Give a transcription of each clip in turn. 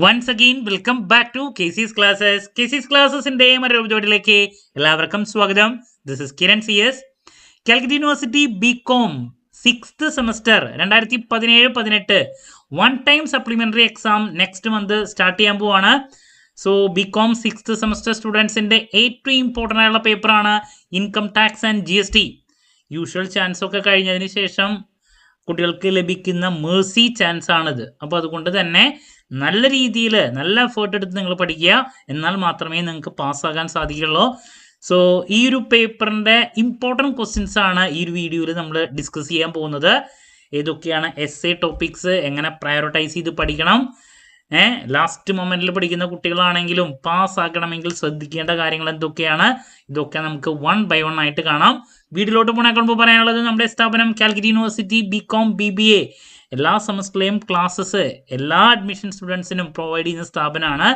Once again welcome back to KC's classes. KC's ക്ലാസ്സസിന്റെ മറ്റൊരു എപ്പിസോഡിലേക്ക് എല്ലാവർക്കും സ്വാഗതം. This is Kiran C S. Calicut university BCom 6th semester 2017-18 one time supplementary exam next month start ചെയ്യാൻ പോവാണ്. So BCom 6th semester സ്റ്റുഡൻസിന്റെ ഏറ്റവും important ആയുള്ള പേപ്പറാണ് income tax and GST. Usual chance ഒക്കെ കഴിഞ്ഞതിന് ശേഷം കുട്ടികൾക്ക് ലഭിക്കുന്ന മേഴ്സി ചാൻസ് ആണിത്. അപ്പോൾ അതുകൊണ്ട് തന്നെ നല്ല രീതിയിൽ നല്ല എഫേർട്ട് എടുത്ത് നിങ്ങൾ പഠിക്കുക, എന്നാൽ മാത്രമേ നിങ്ങൾക്ക് പാസ്സാകാൻ സാധിക്കുള്ളൂ. സോ ഈ ഒരു പേപ്പറിൻ്റെ ഇമ്പോർട്ടൻറ്റ് ക്വസ്റ്റ്യൻസ് ആണ് ഈ ഒരു വീഡിയോയിൽ നമ്മൾ ഡിസ്കസ് ചെയ്യാൻ പോകുന്നത്. ഏതൊക്കെയാണ് എസ്സേ ടോപ്പിക്സ്, എങ്ങനെ പ്രയോറിറ്റൈസ് ചെയ്ത് പഠിക്കണം, ലാസ്റ്റ് മൊമെന്റിൽ പഠിക്കുന്ന കുട്ടികളാണെങ്കിലും പാസ്സാക്കണമെങ്കിൽ ശ്രദ്ധിക്കേണ്ട കാര്യങ്ങൾ എന്തൊക്കെയാണ്, ഇതൊക്കെ നമുക്ക് 1 by 1 ആയിട്ട് കാണാം. വീഡിയോയിലോട്ട് പോണേക്കാൾ മുമ്പ് പറയാനുള്ളത്, നമ്മുടെ സ്ഥാപനം കാലിക്കറ്റ് യൂണിവേഴ്സിറ്റി ബികോം BBA എല്ലാ സെമസ്റ്ററിലെയും ക്ലാസ്സസ് എല്ലാ അഡ്മിഷൻ സ്റ്റുഡൻസിനും പ്രൊവൈഡ് ചെയ്യുന്ന സ്ഥാപനമാണ്.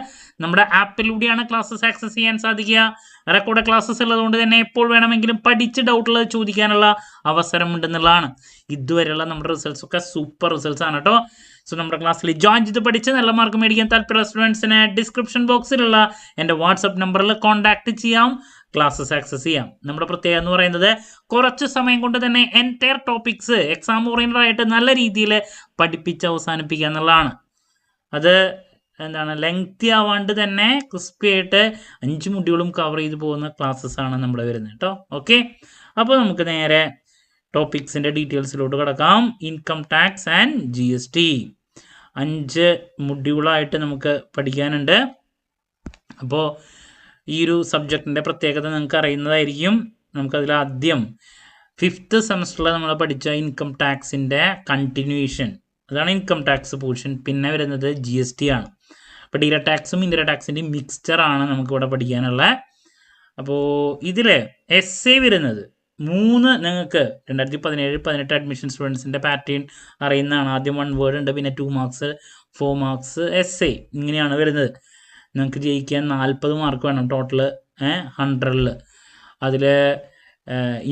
നമ്മുടെ ആപ്പിലൂടെയാണ് ക്ലാസ്സസ് ആക്സസ് ചെയ്യാൻ സാധിക്കുക. റെക്കോർഡ് ക്ലാസ്സസ് ഉള്ളതുകൊണ്ട് തന്നെ എപ്പോൾ വേണമെങ്കിലും പഠിച്ച് ഡൗട്ടുള്ളത് ചോദിക്കാനുള്ള അവസരം ഉണ്ടെന്നുള്ളതാണ്. ഇതുവരെയുള്ള നമ്മുടെ റിസൾട്ട്സ് ഒക്കെ സൂപ്പർ റിസൾട്ട്സ് ആണ് കേട്ടോ. സോ നമ്മുടെ ക്ലാസ്സിൽ ജോയിൻ ചെയ്ത് പഠിച്ച് നല്ല മാർക്ക് മേടിക്കാൻ താല്പര്യമുള്ള സ്റ്റുഡൻസിന് ഡിസ്ക്രിപ്ഷൻ ബോക്സിലുള്ള എൻ്റെ വാട്സപ്പ് നമ്പറിൽ കോൺടാക്ട് ചെയ്യാം, ക്ലാസ്സസ് ആക്സസ് ചെയ്യാം. നമ്മുടെ പ്രത്യേകത എന്ന് പറയുന്നത് കുറച്ച് സമയം കൊണ്ട് തന്നെ എൻറ്റയർ ടോപ്പിക്സ് എക്സാം ഓറിയൻറ്റഡ് ആയിട്ട് നല്ല രീതിയിൽ പഠിപ്പിച്ച് അവസാനിപ്പിക്കുക എന്നുള്ളതാണ്. അത് എന്താണ് ലെങ്തി ആവാണ്ട് തന്നെ ക്രിസ്പി ആയിട്ട് 5 മൊഡ്യൂളും കവർ ചെയ്ത് പോകുന്ന ക്ലാസ്സസ് ആണ് നമ്മുടെ വരുന്നത് കേട്ടോ. ഓക്കെ, അപ്പോൾ നമുക്ക് നേരെ ടോപ്പിക്സിൻ്റെ ഡീറ്റെയിൽസിലോട്ട് കിടക്കാം. ഇൻകം ടാക്സ് ആൻഡ് GST 5 മൊഡ്യൂളായിട്ട് നമുക്ക് പഠിക്കാനുണ്ട്. അപ്പോൾ ഈ ഒരു സബ്ജക്റ്റിൻ്റെ പ്രത്യേകത നിങ്ങൾക്ക് അറിയുന്നതായിരിക്കും. നമുക്കതിൽ ആദ്യം 5th സെമസ്റ്ററിൽ നമ്മൾ പഠിച്ച ഇൻകം ടാക്സിൻ്റെ കണ്ടിന്യൂവേഷൻ, അതാണ് ഇൻകം ടാക്സ് പോർഷൻ. പിന്നെ വരുന്നത് GST ആണ്. അപ്പോൾ ഡയറക്റ്റ് ടാക്സും ഇൻഡയറക്റ്റ് ടാക്സിൻ്റെയും മിക്സ്ചറാണ് നമുക്കിവിടെ പഠിക്കാനുള്ളത്. അപ്പോൾ ഇതിൽ എസ്സേ വരുന്നത് 3 നിങ്ങൾക്ക് 2017-18 അഡ്മിഷൻ സ്റ്റുഡൻസിൻ്റെ പാറ്റേൺ അറിയുന്നതാണ്. ആദ്യം 1 വേർഡ് ഉണ്ട്, പിന്നെ 2 മാർക്സ് 4 മാർക്സ് എസ്സേ, ഇങ്ങനെയാണ് വരുന്നത്. നിങ്ങൾക്ക് ജയിക്കാൻ 40 മാർക്ക് വേണം ടോട്ടൽ 100-ൽ. അതിൽ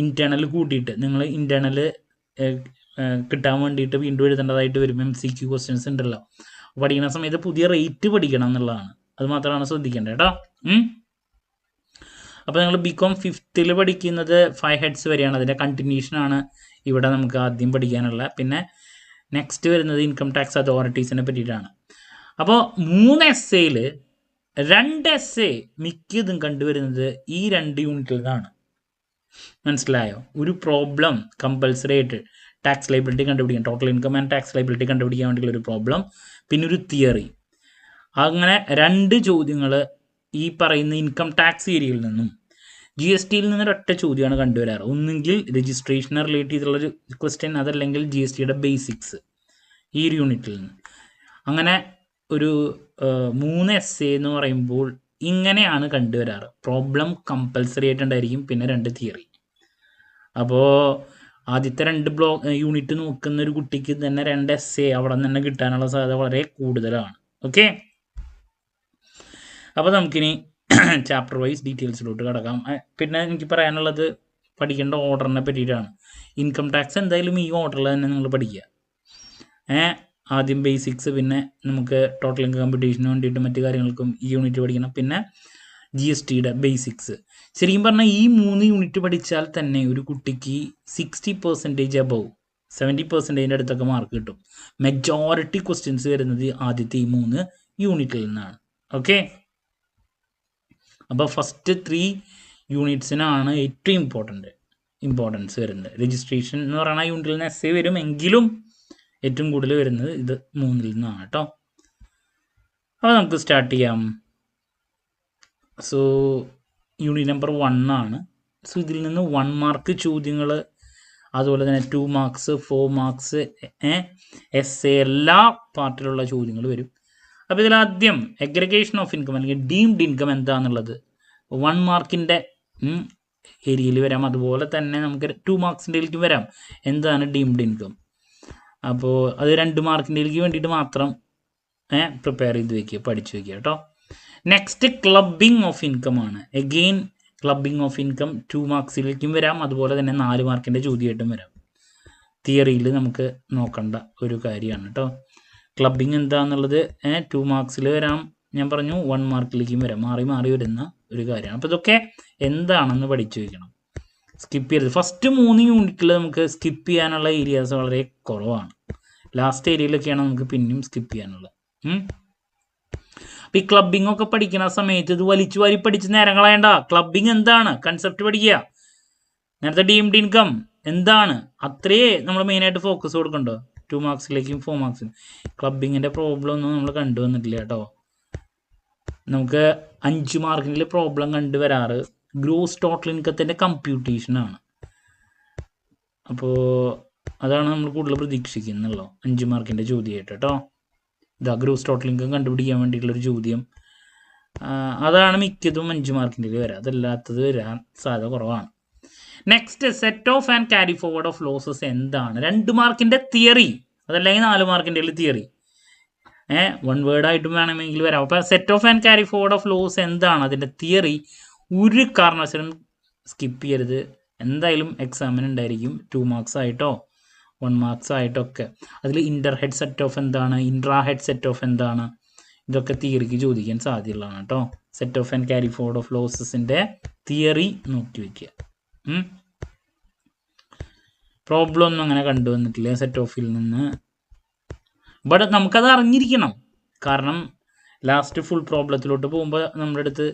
ഇൻറ്റേർണൽ കൂട്ടിയിട്ട് നിങ്ങൾ ഇൻറ്റേർണൽ കിട്ടാൻ വേണ്ടിയിട്ട് വീണ്ടും എഴുതേണ്ടതായിട്ട് വരും. MCQ ക്വസ്റ്റ്യൻസ് ഉണ്ടല്ലോ. പഠിക്കുന്ന സമയത്ത് പുതിയ റേറ്റ് പഠിക്കണം എന്നുള്ളതാണ്, അത് മാത്രമാണ് ശ്രദ്ധിക്കേണ്ടത് കേട്ടോ. അപ്പോൾ നിങ്ങൾ ബികോം 5th പഠിക്കുന്നത് 5 ഹെഡ്സ് വരെയാണ്. അതിൻ്റെ കണ്ടിന്യൂഷനാണ് ഇവിടെ നമുക്ക് ആദ്യം പഠിക്കാനുള്ള. പിന്നെ നെക്സ്റ്റ് വരുന്നത് ഇൻകം ടാക്സ് അതോറിറ്റീസിനെ പറ്റിയിട്ടാണ്. അപ്പോൾ 3 എസ്സേയിൽ 2 എസ്സേ മിക്കതും കണ്ടുവരുന്നത് ഈ 2 യൂണിറ്റിൽ നിന്നാണ്. മനസ്സിലായോ? ഒരു പ്രോബ്ലം കമ്പൽസറി ആയിട്ട് ടാക്സ് ലൈബിലിറ്റി കണ്ടുപിടിക്കാൻ, total income and tax liability കണ്ടുപിടിക്കാൻ വേണ്ടിയുള്ള ഒരു പ്രോബ്ലം, പിന്നെ ഒരു തിയറി. അങ്ങനെ 2 ചോദ്യങ്ങൾ ഈ പറയുന്ന ഇൻകം ടാക്സ് ഏരിയയിൽ നിന്നും GSTയിൽ നിന്നൊരു ഒറ്റ ചോദ്യമാണ് കണ്ടുവരാറ്. ഒന്നുകിൽ രജിസ്ട്രേഷനെ റിലേറ്റ് ചെയ്തുള്ളൊരു ക്വസ്റ്റ്യൻ, അതല്ലെങ്കിൽ GSTയുടെ ബേസിക്സ് ഈ ഒരു യൂണിറ്റിൽ നിന്ന്. അങ്ങനെ ഒരു 3 എസ്സേ എന്ന് പറയുമ്പോൾ ഇങ്ങനെയാണ് കണ്ടുവരാറ്. പ്രോബ്ലം കമ്പൽസറി ആയിട്ടുണ്ടായിരിക്കും, പിന്നെ 2 തിയറി. അപ്പോൾ ആദ്യത്തെ 2 യൂണിറ്റ് നോക്കുന്ന ഒരു കുട്ടിക്ക് തന്നെ 2 എസ്സേ അവിടെ നിന്ന് തന്നെ കിട്ടാനുള്ള സാധ്യത വളരെ കൂടുതലാണ്. ഓക്കെ, അപ്പോൾ നമുക്കിനി ചാപ്റ്റർ വൈസ് ഡീറ്റെയിൽസിലോട്ട് കിടക്കാം. പിന്നെ എനിക്ക് പറയാനുള്ളത് പഠിക്കേണ്ട ഓർഡറിനെ പറ്റിയിട്ടാണ്. ഇൻകം ടാക്സ് എന്തായാലും ഈ ഓർഡറിൽ തന്നെ നിങ്ങൾ പഠിക്കുക. ആദ്യം ബേസിക്സ്, പിന്നെ നമുക്ക് ടോട്ടൽ ഇൻകം കമ്പ്യൂട്ടേഷന് വേണ്ടിയിട്ട് മറ്റു കാര്യങ്ങൾക്കും ഈ യൂണിറ്റ് പഠിക്കണം, പിന്നെ GSTയുടെ ബേസിക്സ്. ശരിക്കും പറഞ്ഞാൽ ഈ 3 യൂണിറ്റ് പഠിച്ചാൽ തന്നെ ഒരു കുട്ടിക്ക് 60% അബവ് 70% അടുത്തൊക്കെ മാർക്ക് കിട്ടും. മെജോറിറ്റി ക്വസ്റ്റ്യൻസ് വരുന്നത് ആദ്യത്തെ ഈ 3 യൂണിറ്റിൽ നിന്നാണ്. ഓക്കെ, അപ്പോൾ ഫസ്റ്റ് 3 യൂണിറ്റ്സിനാണ് ഏറ്റവും ഇമ്പോർട്ടൻസ് വരുന്നത്. രജിസ്ട്രേഷൻ എന്ന് പറയുന്ന യൂണിറ്റിൽ നിന്ന് എസ്സേ വരും, എങ്കിലും ഏറ്റവും കൂടുതൽ വരുന്നത് ഇത് 3-ൽ നിന്നാണ് കേട്ടോ. അപ്പോൾ നമുക്ക് സ്റ്റാർട്ട് ചെയ്യാം. സോ യൂണിറ്റ് നമ്പർ 1 ആണ്. സോ ഇതിൽ നിന്ന് 1 മാർക്ക് ചോദ്യങ്ങൾ, അതുപോലെ തന്നെ 2 മാർക്സ് 4 മാർക്സ് എസ്സേ എല്ലാ പാർട്ടിലുള്ള ചോദ്യങ്ങൾ വരും. അപ്പോൾ ഇതിലാദ്യം എഗ്രിഗേഷൻ ഓഫ് ഇൻകം അല്ലെങ്കിൽ ഡീംഡ് ഇൻകം എന്താണെന്നുള്ളത് 1 മാർക്കിൻ്റെ ഏരിയയിൽ വരാം. അതുപോലെ തന്നെ നമുക്ക് 2 മാർക്സിൻ്റെയിലേക്കും വരാം. എന്താണ് ഡീംഡ് ഇൻകം? അപ്പോൾ അത് 2 മാർക്കിൻ്റെയിലേക്ക് വേണ്ടിയിട്ട് മാത്രം പ്രിപ്പയർ ചെയ്ത് വയ്ക്കുക, പഠിച്ചു വയ്ക്കുക കേട്ടോ. നെക്സ്റ്റ് ക്ലബിംഗ് ഓഫ് ഇൻകം ആണ്. എഗെയിൻ ക്ലബിംഗ് ഓഫ് ഇൻകം 2 മാർക്സിലേക്കും വരാം, അതുപോലെ തന്നെ 4 മാർക്കിൻ്റെ ചോദ്യമായിട്ടും വരാം. തിയറിയിൽ നമുക്ക് നോക്കേണ്ട ഒരു കാര്യമാണ് കേട്ടോ. ക്ലബിങ് എന്താണെന്നുള്ളത് 2 മാർക്സിൽ വരാം, ഞാൻ പറഞ്ഞു 1 മാർക്കിലേക്കും വരാം, മാറി മാറി വരുന്ന ഒരു കാര്യമാണ്. അപ്പോൾ ഇതൊക്കെ എന്താണെന്ന് പഠിച്ചു വയ്ക്കണം. സ്കിപ്പ് ചെയ്യരുത്. ഫസ്റ്റ് 3 യൂണിറ്റിൽ നമുക്ക് സ്കിപ്പ് ചെയ്യാനുള്ള ഏരിയാസ് വളരെ കുറവാണ്. ലാസ്റ്റ് ഏരിയയിലൊക്കെയാണ് നമുക്ക് പിന്നെയും സ്കിപ്പ് ചെയ്യാനുള്ളത്. അപ്പോൾ ഈ ക്ലബിംഗ് ഒക്കെ പഠിക്കുന്ന സമയത്ത് ഇത് വലിച്ചു വാരി പഠിച്ച് നേരം കളയണ്ട. ക്ലബിംഗ് എന്താണ്, കൺസെപ്റ്റ് പഠിക്കുക. നേരത്തെ ഡീംഡ് ഇൻകം എന്താണ്, അത്രയേ നമ്മൾ മെയിനായിട്ട് ഫോക്കസ് കൊടുക്കണ്ടോ 2 മാർക്സിലേക്കും 4 മാർക്സിലും. ക്ലബിങ്ങിൻ്റെ പ്രോബ്ലം ഒന്നും നമ്മൾ കണ്ടുവന്നിട്ടില്ല കേട്ടോ. നമുക്ക് 5 മാർക്കിൻ്റെ പ്രോബ്ലം കണ്ടുവരാറ് ഗ്രോസ് ടോട്ടൽ ഇൻകത്തിൻ്റെ കമ്പ്യൂട്ടേഷനാണ്. അപ്പോൾ അതാണ് നമ്മൾ കൂടുതൽ പ്രതീക്ഷിക്കുന്നുള്ളൂ 5 മാർക്കിൻ്റെ ചോദ്യമായിട്ട് കേട്ടോ. ഇതാ ഗ്രോസ് ടോട്ടൽ ഇൻകം കണ്ടുപിടിക്കാൻ വേണ്ടിയിട്ടുള്ളൊരു ചോദ്യം. അതാണ് മിക്കതും 5 മാർക്കിൻ്റെ വരാം, അതല്ലാത്തത് വരാൻ സാധ്യത കുറവാണ്. Next, set off and carry forward of losses എന്താണ്? 2 മാർക്കിൻ്റെ തിയറി, അതല്ലെങ്കിൽ 4 മാർക്കിൻ്റെ തിയറി, 1 വേർഡായിട്ടും വേണമെങ്കിൽ വരാം. അപ്പോൾ set off and carry forward of loss എന്താണ്, അതിൻ്റെ തിയറി ഒരു കാരണവശാലും സ്കിപ്പ് ചെയ്യരുത്. എന്തായാലും എക്സാമിന് ഉണ്ടായിരിക്കും, 2 മാർക്സ് ആയിട്ടോ 1 മാർക്സ് ആയിട്ടൊക്കെ. അതിൽ ഇൻ്റർ ഹെഡ് സെറ്റ് ഓഫ് എന്താണ്, ഇൻട്രാ ഹെഡ് സെറ്റ് ഓഫ് എന്താണ്, ഇതൊക്കെ തിയറിക്ക് ചോദിക്കാൻ സാധ്യതയുള്ളതാണ് കേട്ടോ. Set off and carry forward of ലോസസിൻ്റെ തിയറി നോക്കി വയ്ക്കുക. പ്രോബ്ലം ഒന്നും അങ്ങനെ കണ്ടുവന്നിട്ടില്ല സെറ്റ് ഓഫിൽ നിന്ന്, ബട്ട് നമുക്കത് അറിഞ്ഞിരിക്കണം. കാരണം ലാസ്റ്റ് ഫുൾ പ്രോബ്ലത്തിലോട്ട് പോകുമ്പോൾ നമ്മുടെ അടുത്ത്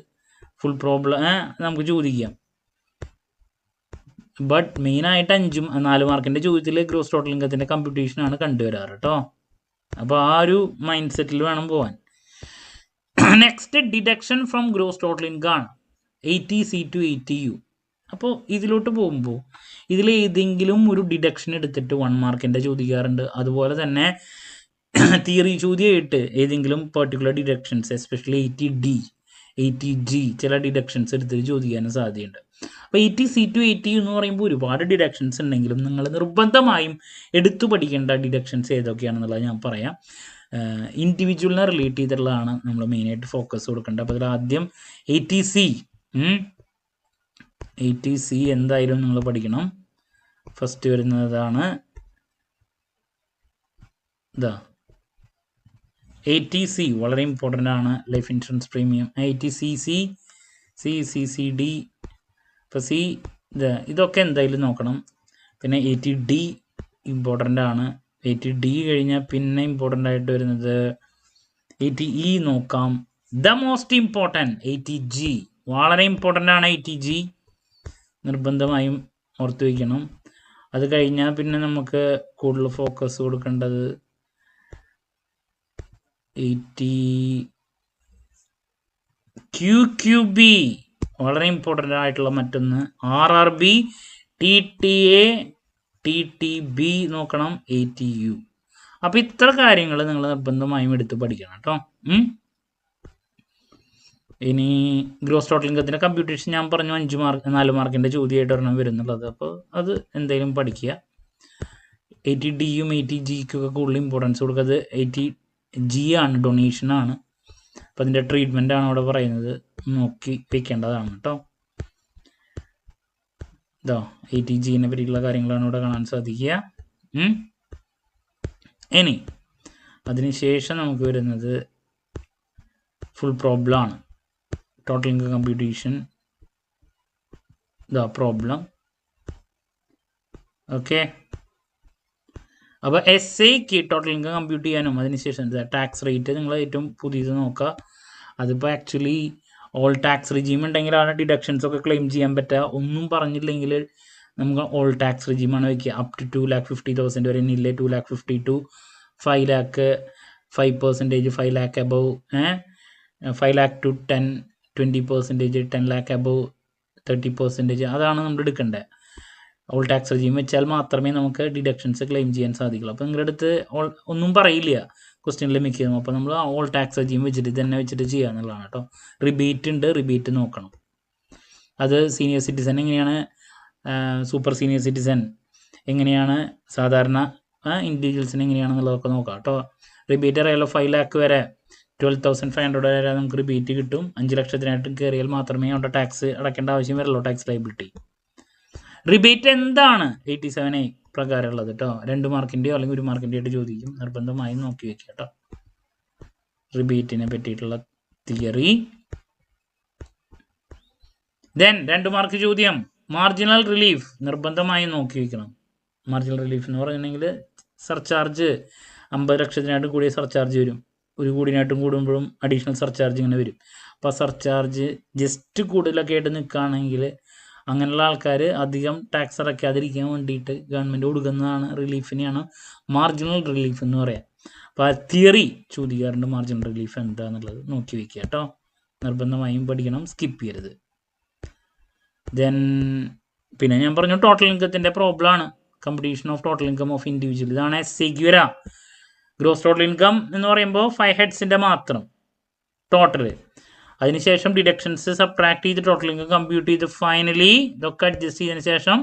ഫുൾ പ്രോബ്ലം നമുക്ക് ചോദിക്കാം. ബട്ട് മെയിനായിട്ട് 4 മാർക്കിൻ്റെ ചോദ്യത്തിൽ ഗ്രോസ് ടോട്ടൽ ഇൻകത്തിൻ്റെ കമ്പ്യൂട്ടേഷനാണ് കണ്ടുവരാറ് കേട്ടോ. അപ്പോൾ ആ ഒരു മൈൻഡ് സെറ്റിൽ വേണം പോകാൻ. Next, deduction from gross total income 80C to 80U. അപ്പോൾ ഇതിലോട്ട് പോകുമ്പോൾ ഇതിൽ ഏതെങ്കിലും ഒരു ഡിഡക്ഷൻ എടുത്തിട്ട് 1 മാർക്കിൻ്റെ ചോദിക്കാറുണ്ട്. അതുപോലെ തന്നെ തിയറി ചോദ്യമായിട്ട് ഏതെങ്കിലും particular deductions, especially 80D 80G ചില ഡിഡക്ഷൻസ് എടുത്തിട്ട് ചോദിക്കാനും സാധ്യതയുണ്ട്. അപ്പോൾ 80C to 80U എന്ന് പറയുമ്പോൾ ഒരുപാട് ഡിഡക്ഷൻസ് ഉണ്ടെങ്കിലും നിങ്ങൾ നിർബന്ധമായും എടുത്തു പഠിക്കേണ്ട ഡിഡക്ഷൻസ് ഏതൊക്കെയാണെന്നുള്ളത് ഞാൻ പറയാം. ഇൻഡിവിജ്വലിനെ റിലേറ്റ് ചെയ്തിട്ടുള്ളതാണ് നമ്മൾ മെയിനായിട്ട് ഫോക്കസ് കൊടുക്കേണ്ടത്. അപ്പോൾ അതിൽ ആദ്യം 80C എന്തായാലും നിങ്ങൾ പഠിക്കണം. ഫസ്റ്റ് വരുന്നതാണ് ഇതാ 80C, വളരെ ഇമ്പോർട്ടൻ്റ് ആണ്. Life insurance premium 80CC, CCCD. ഇപ്പോൾ ഇതൊക്കെ എന്തായാലും നോക്കണം. പിന്നെ 80D ഇമ്പോർട്ടൻ്റ് ആണ്. 80D കഴിഞ്ഞാൽ പിന്നെ ഇമ്പോർട്ടൻ്റ് ആയിട്ട് വരുന്നത് 80E നോക്കാം. ദ മോസ്റ്റ് ഇമ്പോർട്ടൻറ്റ് 80G, വളരെ ഇമ്പോർട്ടൻ്റ് ആണ് 80G, നിർബന്ധമായും ഓർത്ത് വയ്ക്കണം. അത് കഴിഞ്ഞാൽ പിന്നെ നമുക്ക് കൂടുതൽ ഫോക്കസ് കൊടുക്കേണ്ടത് 80QQB, വളരെ ഇമ്പോർട്ടൻ്റ് ആയിട്ടുള്ള മറ്റൊന്ന്. RRB, TTA, TTB നോക്കണം, 80U. അപ്പോൾ ഇത്ര കാര്യങ്ങൾ നിങ്ങൾ നിർബന്ധമായും എടുത്ത് പഠിക്കണം കേട്ടോ. ഇനി ഗ്രോസ് ടോട്ടൽ ഇൻകത്തിൻ്റെ കമ്പ്യൂട്ടേഷൻ ഞാൻ പറഞ്ഞു 4 മാർക്കിൻ്റെ ചോദ്യമായിട്ട് ഒരെണ്ണം വരുന്നുള്ളത്. അപ്പോൾ അത് എന്തായാലും പഠിക്കുക. 80Dയും 80Gക്കൊക്കെ കൂടുതൽ ഇമ്പോർട്ടൻസ് കൊടുക്കുന്നത് 80G ആണ്, ഡൊണേഷനാണ്. അപ്പോൾ അതിൻ്റെ ട്രീറ്റ്മെൻ്റ് ആണ് അവിടെ പറയുന്നത്, നോക്കി വയ്ക്കേണ്ടതാണ് കേട്ടോ. ഇതോ 80Gനെ പറ്റിയുള്ള കാര്യങ്ങളാണ് ഇവിടെ കാണാൻ സാധിക്കുക. ഇനി അതിനുശേഷം നമുക്ക് വരുന്നത് ഫുൾ പ്രോബ്ലം ആണ്. ടോട്ടൽ ഇൻകം കമ്പ്യൂട്ടേഷൻ, ഇതാ പ്രോബ്ലം. ഓക്കെ, അപ്പോൾ എസ്സേക്ക് ടോട്ടൽ ഇൻകം കമ്പ്യൂട്ട് ചെയ്യാനും അതിനുശേഷം ടാക്സ് റേറ്റ് നിങ്ങൾ ഏറ്റവും പുതിയത് നോക്കുക. അതിപ്പോൾ ആക്ച്വലി ഓൾ ടാക്സ് റിജീം ഉണ്ടെങ്കിലാണ് ഡിഡക്ഷൻസ് ഒക്കെ ക്ലെയിം ചെയ്യാൻ പറ്റുക. ഒന്നും പറഞ്ഞില്ലെങ്കിൽ നമുക്ക് ഓൾ ടാക്സ് റിജീമാണ് വയ്ക്കുക. അപ് ടു 2,50,000 വരെ ഇല്ല, 2,50,000 to 5 lakh 5%, 5 lakh above 5 lakh to 10-20%, 10 lakh above 30%. അതാണ് നമ്മൾ എടുക്കേണ്ടത്. ഓൾ ടാക്സ് റിജീം വെച്ചാൽ മാത്രമേ നമുക്ക് ഡിഡക്ഷൻസ് ക്ലെയിം ചെയ്യാൻ സാധിക്കുള്ളൂ. അപ്പോൾ നിങ്ങളുടെ അടുത്ത് ഒന്നും പറയില്ല ക്വസ്റ്റ്യനിൽ മിക്കതും. അപ്പോൾ നമ്മൾ ഓൾ ടാക്സ് റിജീം വെച്ചിട്ട് തന്നെ വെച്ചിട്ട് ചെയ്യുക എന്നുള്ളതാണ് കേട്ടോ. റിബേറ്റ് ഉണ്ട്, റിബേറ്റ് നോക്കണം. അത് സീനിയർ സിറ്റിസൺ എങ്ങനെയാണ്, സൂപ്പർ സീനിയർ സിറ്റിസൺ എങ്ങനെയാണ്, സാധാരണ ഇൻഡിവിജ്വൽസിന് എങ്ങനെയാണെന്നുള്ളതൊക്കെ നോക്കാം കേട്ടോ. റിബേറ്റ് അറിയാലോ, 5 lakh വരെ 12,500 വരെ നമുക്ക് റിബേറ്റ് കിട്ടും. 5 ലക്ഷത്തിനായിട്ട് കയറിയാൽ മാത്രമേ അവിടെ ടാക്സ് അടയ്ക്കേണ്ട ആവശ്യം വരുള്ളൂ, ടാക്സ് ലയബിലിറ്റി. റിബേറ്റ് എന്താണ് 87A പ്രകാരമുള്ളത് കേട്ടോ. 2 മാർക്കിൻ്റെയോ അല്ലെങ്കിൽ 1 മാർക്കിൻ്റെയോ ആയിട്ട് ചോദിക്കും, നിർബന്ധമായും നോക്കി വയ്ക്കുക കേട്ടോ. റിബേറ്റിനെ പറ്റിയിട്ടുള്ള തിയറി. ദെൻ 2 മാർക്ക് ചോദ്യം, മാർജിനൽ റിലീഫ് നിർബന്ധമായും നോക്കി വയ്ക്കണം. മാർജിനൽ റിലീഫ് എന്ന് പറഞ്ഞിട്ടുണ്ടെങ്കിൽ സർചാർജ് 50 ലക്ഷത്തിനായിട്ടും കൂടിയ സർചാർജ് വരും, 1 കോടിനായിട്ടും കൂടുമ്പോഴും അഡീഷണൽ സർചാർജ് ഇങ്ങനെ വരും. അപ്പോൾ സർചാർജ് ജസ്റ്റ് കൂടുതലൊക്കെ ആയിട്ട് നിൽക്കുകയാണെങ്കിൽ അങ്ങനെയുള്ള ആൾക്കാർ അധികം ടാക്സ് അടയ്ക്കാതിരിക്കാൻ വേണ്ടിയിട്ട് ഗവൺമെൻറ് കൊടുക്കുന്നതാണ് റിലീഫിനെയാണ് മാർജിനൽ റിലീഫ് എന്ന് പറയാം. അപ്പോൾ ആ തിയറി ചോദിക്കാറുണ്ട്, മാർജിനൽ റിലീഫ് എന്താണെന്നുള്ളത് നോക്കി വയ്ക്കുക കേട്ടോ. നിർബന്ധമായും പഠിക്കണം, സ്കിപ്പ് ചെയ്യരുത്. ദെൻ പിന്നെ ഞാൻ പറഞ്ഞു ടോട്ടൽ ഇൻകത്തിൻ്റെ പ്രോബ്ലമാണ്, computation of total income of individual. ഇതാണ് എസ്-സിക്ക് വരാം. ഗ്രോസ് ടോട്ടൽ ഇൻകം എന്ന് പറയുമ്പോൾ 5 ഹെഡ്സിൻ്റെ മാത്രം ടോട്ടൽ, അതിനുശേഷം ഡിഡക്ഷൻസ് സബ്ട്രാക്ട് ചെയ്ത് ടോട്ടൽ ഇൻകം കമ്പ്യൂട്ട് ചെയ്ത് ഫൈനലി ഇതൊക്കെ അഡ്ജസ്റ്റ് ചെയ്തതിന് ശേഷം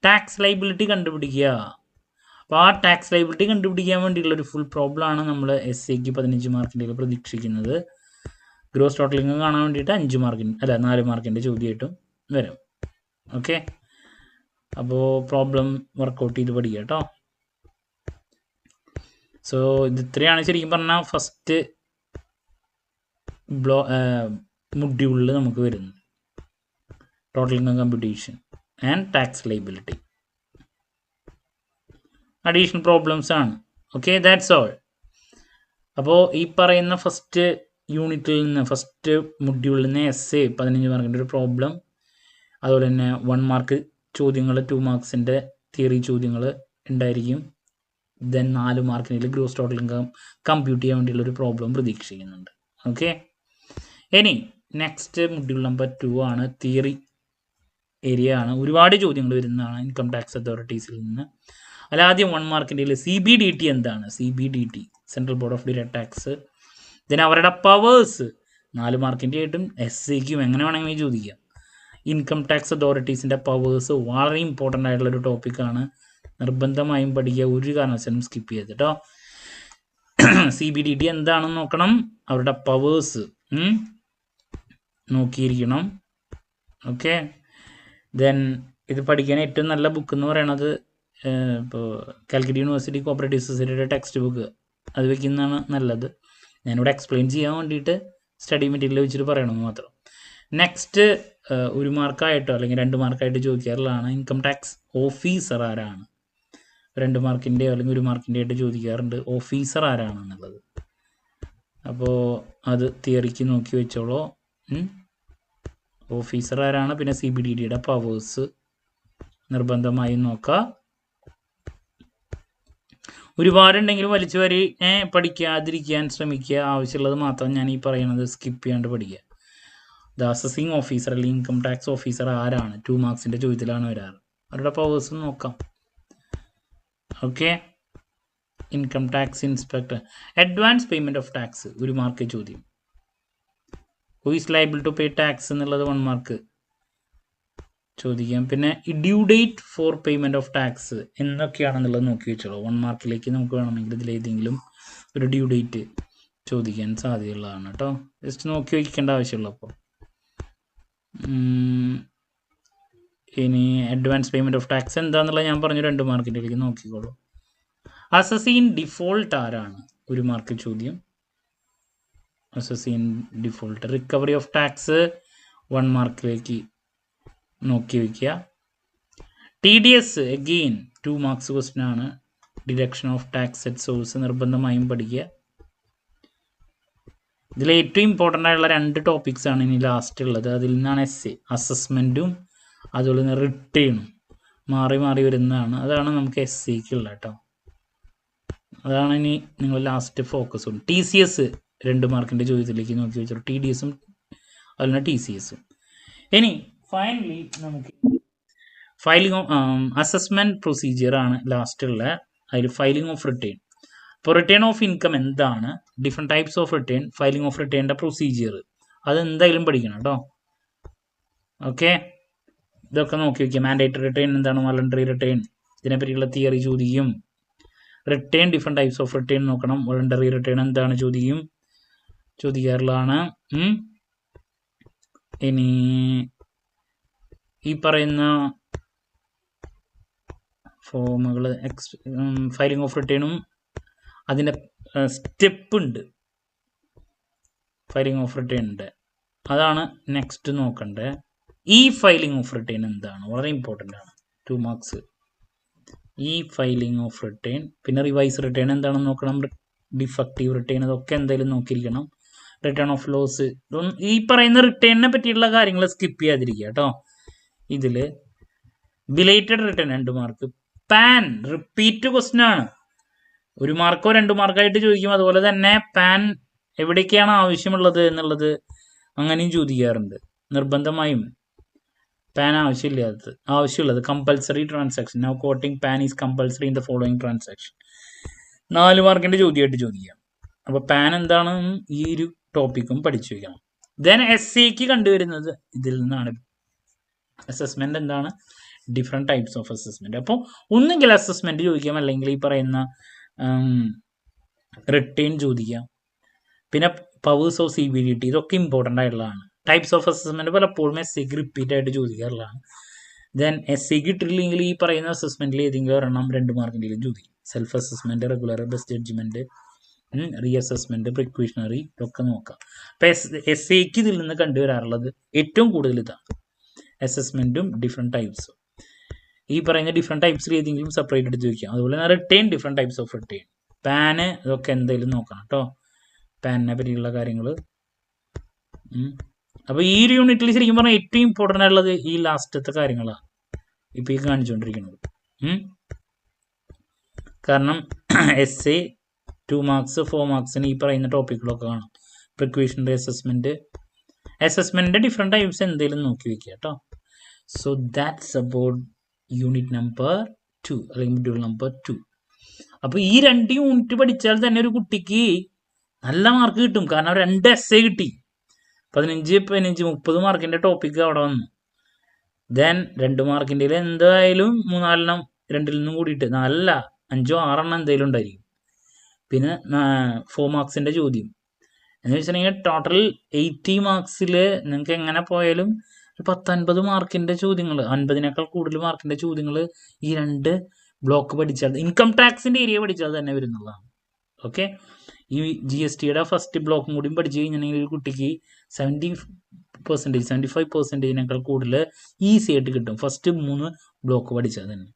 ടാക്സ് ലൈബിലിറ്റി കണ്ടുപിടിക്കുക. അപ്പോൾ ആ ടാക്സ് ലൈബിലിറ്റി കണ്ടുപിടിക്കാൻ വേണ്ടിയിട്ടുള്ളൊരു ഫുൾ പ്രോബ്ലമാണ് നമ്മൾ എസ്-സിക്ക് 15 മാർക്കിൻ്റെ പ്രതീക്ഷിക്കുന്നത്. ഗ്രോസ് ടോട്ടൽ ഇൻകം കാണാൻ വേണ്ടിയിട്ട് 5 മാർക്കിൻ്റെ 4 മാർക്കിൻ്റെ ചോദ്യമായിട്ടും വരും. ഓക്കെ, അപ്പോൾ പ്രോബ്ലം വർക്കൗട്ട് ചെയ്ത് പഠിക്കുക കേട്ടോ. സോ ഇത് ഇത്രയാണ് ശരിക്കും പറഞ്ഞാൽ ഫസ്റ്റ് മൊഡ്യൂളിൽ നമുക്ക് വരുന്നത്, total income computation and tax liability. Additional problems ആണ്. Okay, that's all. അപ്പോൾ ഈ പറയുന്ന ഫസ്റ്റ് യൂണിറ്റിൽ നിന്ന്, ഫസ്റ്റ് മൊഡ്യൂളിൽ നിന്ന് എസ്-എ 15 മാർക്കിൻ്റെ ഒരു പ്രോബ്ലം, അതുപോലെ തന്നെ 1 മാർക്ക് ചോദ്യങ്ങൾ, 2 മാർക്സിൻ്റെ തിയറി ചോദ്യങ്ങൾ ഉണ്ടായിരിക്കും. ദെൻ 4 മാർക്കിനിൽ ഗ്രോസ് ടോട്ടൽ ഇൻകം കമ്പ്യൂട്ട് ചെയ്യാൻ വേണ്ടിയുള്ളൊരു പ്രോബ്ലം പ്രതീക്ഷിക്കുന്നുണ്ട്. ഓക്കെ, ഇനി നെക്സ്റ്റ് മൊഡ്യൂൾ നമ്പർ 2 ആണ്, തിയറി ഏരിയ ആണ്. ഒരുപാട് ചോദ്യങ്ങൾ വരുന്നതാണ് ഇൻകം ടാക്സ് അതോറിറ്റീസിൽ നിന്ന്. അല്ല, ആദ്യം 1 മാർക്കിൻ്റെ CBDT എന്താണ്? CBDT central board of direct tax. Then അവരുടെ പവേഴ്സ് 4 മാർക്കിൻ്റെ ആയിട്ടും എസ്-സിക്കും എങ്ങനെ വേണമെങ്കിൽ ചോദിക്കാം. ഇൻകം ടാക്സ് അതോറിറ്റീസിൻ്റെ പവേഴ്സ് വളരെ ഇമ്പോർട്ടൻ്റ് ആയിട്ടുള്ളൊരു ടോപ്പിക്കാണ്, നിർബന്ധമായും പഠിക്കുക, ഒരു കാരണവശാലും സ്കിപ്പ് ചെയ്ത് കേട്ടോ. CBDT എന്താണെന്ന് നോക്കണം, അവരുടെ പവേഴ്സ് നോക്കിയിരിക്കണം. ഓക്കെ, ദെൻ ഇത് പഠിക്കാൻ ഏറ്റവും നല്ല ബുക്ക് എന്ന് പറയണത് ഇപ്പോൾ കാലിക്കറ്റ് യൂണിവേഴ്സിറ്റി കോപ്പറേറ്റീവ് സൊസൈറ്റിയുടെ ടെക്സ്റ്റ് ബുക്ക്, അത് വയ്ക്കുന്നതാണ് നല്ലത്. ഞാനിവിടെ എക്സ്പ്ലെയിൻ ചെയ്യാൻ വേണ്ടിയിട്ട് സ്റ്റഡി മെറ്റീരിയൽ വെച്ചിട്ട് പറയണമെന്ന് മാത്രം. നെക്സ്റ്റ് 1 മാർക്കായിട്ടോ അല്ലെങ്കിൽ 2 മാർക്കായിട്ട് ചോദിക്കാറുള്ളതാണ് ഇൻകം ടാക്സ് ഓഫീസർ ആരാണ്. 2 മാർക്കിൻ്റെയോ അല്ലെങ്കിൽ 1 മാർക്കിൻ്റെ ആയിട്ട് ചോദിക്കാറുണ്ട് ഓഫീസർ ആരാണെന്നുള്ളത്. അപ്പോൾ അത് തിയറിക്ക് നോക്കി വെച്ചോളൂ. ഓഫീസർ ആരാണ്, പിന്നെ CBDTയുടെ പവേഴ്സ് നിർബന്ധമായും നോക്കുക. ഒരുപാടുണ്ടെങ്കിലും വലിച്ചു വരി പഠിക്കാതിരിക്കാൻ ശ്രമിക്കുക. ആവശ്യമുള്ളത് മാത്രം ഞാൻ ഈ പറയുന്നത് സ്കിപ്പ് ചെയ്യാണ്ട് പഠിക്കുക. ദ അസസിങ് ഓഫീസർ അല്ലെങ്കിൽ ഇൻകം ടാക്സ് ഓഫീസർ ആരാണ്, 2 മാർക്സിൻ്റെ ചോദ്യത്തിലാണ് വരാറ്. അവരുടെ പവേഴ്സ് നോക്കാം. Okay, income tax inspector. Advance payment of tax 1 mark ചോദ്യം. Who is liable to pay tax എന്നുള്ളത് 1 മാർക്ക് ചോദിക്കാം. പിന്നെ due date for payment of tax എന്നൊക്കെയാണെന്നുള്ളത് നോക്കി വെച്ചോളൂ. 1 മാർക്കിലേക്ക് നമുക്ക് വേണമെങ്കിൽ ഇതിലേതെങ്കിലും ഒരു ഡ്യൂ ഡേറ്റ് ചോദിക്കാൻ സാധ്യതയുള്ളതാണ് കേട്ടോ. ജസ്റ്റ് നോക്കി വയ്ക്കേണ്ട ആവശ്യമുള്ളപ്പോൾ. ഇനി അഡ്വാൻസ് പേയ്മെൻറ്റ് ഓഫ് ടാക്സ് എന്താണെന്നുള്ളത് ഞാൻ പറഞ്ഞു, 2 മാർക്കിൻ്റെലേക്ക് നോക്കിക്കോളൂ. അസസീൻ ഡിഫോൾട്ട് ആരാണ്, 1 മാർക്ക് ചോദ്യം. അസസീൻ ഡിഫോൾട്ട്. റിക്കവറി ഓഫ് ടാക്സ് 1 മാർക്കിലേക്ക് നോക്കി വയ്ക്കുക. TDS അഗെയിൻ 2 മാർക്സ് ക്വസ്റ്റ്യൻ ആണ്. Deduction of tax at source നിർബന്ധമായും പഠിക്കുക. ഇതിൽ ഏറ്റവും ഇമ്പോർട്ടൻ്റ് ആയിട്ടുള്ള 2 ടോപ്പിക്സ് ആണ് ഇനി ലാസ്റ്റ് ഉള്ളത്. അതിൽ നിന്നാണ് എസ്-എ, അസസ്മെൻറ്റും അതുപോലെ തന്നെ റിട്ടേണും മാറി മാറി വരുന്നതാണ്. അതാണ് നമുക്ക് എസ്-സിക്ക് ഉള്ളത് കേട്ടോ. അതാണ് ഇനി നിങ്ങൾ ലാസ്റ്റ് ഫോക്കസ് ഉണ്ട്. TCS 2 മാർക്കിൻ്റെ ചോദ്യത്തിലേക്ക് നോക്കി വെച്ചോളൂ. TDSും അതുപോലെ TCSും. ഇനി ഫൈനലി നമുക്ക് ഫയലിംഗ് അസസ്മെൻറ്റ് പ്രൊസീജിയറാണ് ലാസ്റ്റ് ഉള്ളത്. അതിൽ ഫയലിംഗ് ഓഫ് റിട്ടേൺ. ഇപ്പോൾ റിട്ടേൺ ഓഫ് ഇൻകം എന്താണ്, different types of return, filing of റിട്ടേണിൻ്റെ പ്രൊസീജിയർ, അത് എന്തായാലും പഠിക്കണം കേട്ടോ. ഓക്കെ, ഇതൊക്കെ നോക്കി വയ്ക്കുക. മാൻഡേറ്ററി റിട്ടേൺ എന്താണ്, വോളണ്ടറി റിട്ടേൺ, ഇതിനെപ്പറ്റിയുള്ള തിയറി ചോദിക്കും. Return different types of return നോക്കണം. വോളണ്ടറി റിട്ടേൺ എന്താണ് ചോദിക്കാറുള്ളതാണ്. ഇനി ഈ പറയുന്ന ഫോമുകൾ ഫയലിംഗ് ഓഫ് റിട്ടേണും അതിൻ്റെ സ്റ്റെപ്പ് ഉണ്ട്. ഫയലിംഗ് ഓഫ് റിട്ടേൺ ഉണ്ട്. അതാണ് നെക്സ്റ്റ് നോക്കേണ്ടത്. ഈ ഫയലിംഗ് ഓഫ് റിട്ടേൺ എന്താണ്, വളരെ ഇമ്പോർട്ടൻ്റ് ആണ്, 2 മാർക്സ്. ഈ ഫയലിംഗ് ഓഫ് റിട്ടേൺ, പിന്നെ റിവൈസ് റിട്ടേൺ എന്താണെന്ന് നോക്കണം, ഡിഫക്റ്റീവ് റിട്ടേൺ, അതൊക്കെ എന്തായാലും നോക്കിയിരിക്കണം. റിട്ടേൺ ഓഫ് ലോസ്, ഈ പറയുന്ന റിട്ടേണിനെ പറ്റിയുള്ള കാര്യങ്ങൾ സ്കിപ്പ് ചെയ്യാതിരിക്കുക കേട്ടോ. ഇതിൽ belated return 2 mark. Pan repeat question ആണ്, 1 മാർക്കോ 2 മാർക്കായിട്ട് ചോദിക്കും. അതുപോലെ തന്നെ പാൻ എവിടേക്കാണ് ആവശ്യമുള്ളത് എന്നുള്ളത് അങ്ങനെയും ചോദിക്കാറുണ്ട്. നിർബന്ധമായും പാൻ ആവശ്യമുള്ളത് compulsory transaction. Now coating pan is compulsory in the following transaction. 4 മാർക്കിൻ്റെ ചോദ്യമായിട്ട് ചോദിക്കാം. അപ്പോൾ പാൻ എന്താണെന്നും ഈ ഒരു ടോപ്പിക്കും പഠിച്ചു വയ്ക്കണം. ദെൻ SAക്ക് കണ്ടുവരുന്നത് ഇതിൽ നിന്നാണ്. അസസ്മെന്റ് എന്താണ്, ഡിഫറെൻറ്റ് ടൈപ്സ് ഓഫ് അസസ്മെന്റ്. അപ്പോൾ ഒന്നുകിൽ അസസ്മെന്റ് ചോദിക്കാം, അല്ലെങ്കിൽ ഈ പറയുന്ന റിട്ടേൺ ചോദിക്കാം. പിന്നെ പവേഴ്സ് ഓഫ് CBDT, ഇതൊക്കെ ഇമ്പോർട്ടൻ്റ് ആയിട്ടുള്ളതാണ്. ടൈപ്സ് ഓഫ് അസസ്മെന്റ് പലപ്പോഴും SAക്ക് റിപ്പീറ്റ് ആയിട്ട് ചോദിക്കാറുള്ളതാണ്. ദെൻ SAക്ക് കിട്ടിയില്ലെങ്കിൽ ഈ പറയുന്ന അസസ്മെന്റിൽ ഏതെങ്കിലും ഒരെണ്ണം 2 മാർക്കിൻ്റെയും ചോദിക്കും. Self assessment, regular, best judgement, reassessment, precautionary, ഇതൊക്കെ നോക്കാം. അപ്പം SAക്ക് ഇതിൽ നിന്ന് കണ്ടുവരാറുള്ളത് ഏറ്റവും കൂടുതൽ ഇതാണ്, അസസ്മെന്റും ഡിഫറെൻറ്റ് ടൈപ്സും. ഈ പറയുന്ന ഡിഫറെൻറ്റ് ടൈപ്സിൽ ഏതെങ്കിലും സെപ്പറേറ്റ് എടുത്ത് ചോദിക്കാം. അതുപോലെ തന്നെ return, different types of return, PAN, ഇതൊക്കെ എന്തായാലും നോക്കണം കേട്ടോ, പാനിനെ പറ്റിയുള്ള കാര്യങ്ങൾ. അപ്പോൾ ഈ ഒരു യൂണിറ്റിൽ ശരിക്കും പറഞ്ഞാൽ ഏറ്റവും ഇമ്പോർട്ടൻ്റ് ആയിട്ടുള്ളത് ഈ ലാസ്റ്റത്തെ കാര്യങ്ങളാണ് ഇപ്പോൾ ഈ കാണിച്ചുകൊണ്ടിരിക്കുന്നത്. കാരണം SA 2 മാർക്സ് 4 മാർക്സിന് ഈ പറയുന്ന ടോപ്പിക്കുകളൊക്കെ കാണാം. പ്രിക്യൂഷണറി അസസ്മെന്റിന്റെ ഡിഫറെൻറ്റ് ടൈപ്സ് എന്തെങ്കിലും നോക്കി വെക്കുക കേട്ടോ. So that's about unit number 2 അല്ലെങ്കിൽ മൊഡ്യൂൾ നമ്പർ 2. അപ്പോൾ ഈ 2 യൂണിറ്റ് പഠിച്ചാൽ തന്നെ ഒരു കുട്ടിക്ക് നല്ല മാർക്ക് കിട്ടും. കാരണം 2 SA കിട്ടി, 15, 15, 30 മാർക്കിൻ്റെ ടോപ്പിക്ക് അവിടെ വന്നു. ദെൻ 2 മാർക്കിൻ്റെ എന്തായാലും 3-4 2-ൽ നിന്നും കൂടിയിട്ട് 4, 5, 6 എന്തായാലും ഉണ്ടായിരിക്കും. പിന്നെ 4 മാർക്സിൻ്റെ ചോദ്യം എന്ന് വെച്ചിട്ടുണ്ടെങ്കിൽ ടോട്ടൽ 80 മാർക്സിൽ നിങ്ങൾക്ക് എങ്ങനെ പോയാലും 10-50 മാർക്കിൻ്റെ ചോദ്യങ്ങൾ, 50നേക്കാൾ കൂടുതൽ മാർക്കിൻ്റെ ചോദ്യങ്ങൾ ഈ 2 ബ്ലോക്ക് പഠിച്ചാൽ, ഇൻകം ടാക്സിൻ്റെ ഏരിയ പഠിച്ചാൽ തന്നെ വരുന്നതാണ്. ഓക്കെ, ഈ GSTയുടെ ഫസ്റ്റ് ബ്ലോക്കും കൂടി പഠിച്ചു കഴിഞ്ഞിട്ടുണ്ടെങ്കിൽ ഒരു കുട്ടിക്ക് 70%, 75%നേക്കാൾ കൂടുതൽ ഈസി ആയിട്ട് കിട്ടും, ഫസ്റ്റ് 3 ബ്ലോക്ക് പഠിച്ചാൽ തന്നെ.